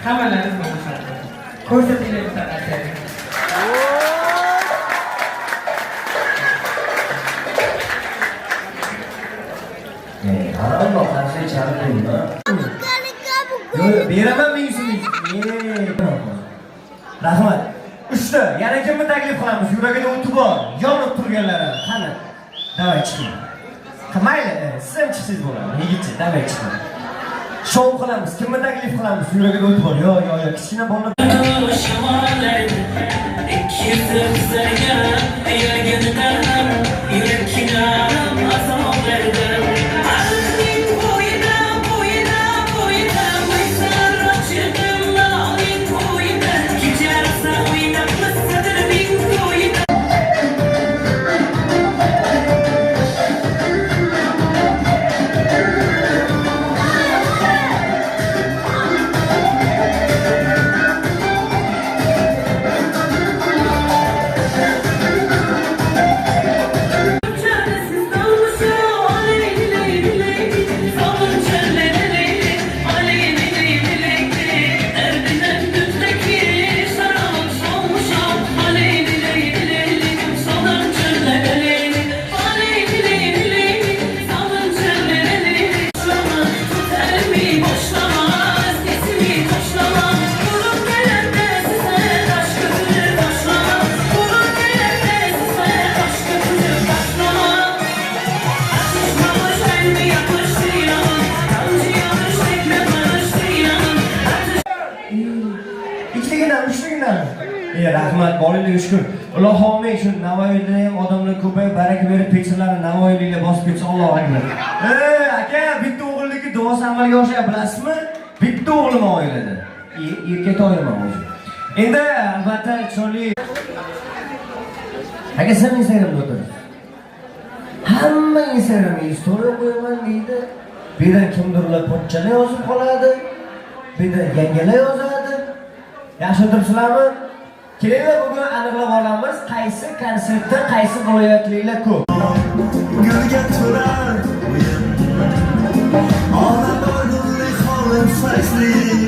Hammalarimiz bo'lishadi. Ko'rsatinglar mutaxassislarga. Ana qarshi chalibmi? Yo'q, beraman men yuzimni. Rahmat. Uchta, yana kimni taklif qilamiz? Yuragida o'ti bor, yonib turganlari. Qani? Davay chiqing. Mayli, siz ham chiqsangiz bo'ladi. Yigitcha, davay chiqing. Shov qilamiz. Kimni taklif qilamiz? Yuragida o'ti bor. Yo'q, kichkina bolalar. Rahmat, bolalar shukr. Alloh xohlay shu Navoiyda ham odamlar ko'payib, baraka berib, pechlarni Navoiyliklar bosib ketsa, Alloh akbar. Aka, bitta o'g'ilniki duosi amalga oshaya bilasizmi? Bitta o'g'lim oilada. Erkak oilaman o'zi. Endi albatta chiroyli. Aka, sen Instagramda o'tirasiz. Hamma Instagramga story qo'yaman deydi. Bu yerdan kimdirlar pochchani yozib qoladi. Bu yerda yangalar yozadi. Yaxshi o'tiribsizlarmi? Kelinglar bugun aniqlab olamiz, qaysi konsertda qaysi viloyatliklar ko'p. Gulga turar. Ona boylik xolim saysli.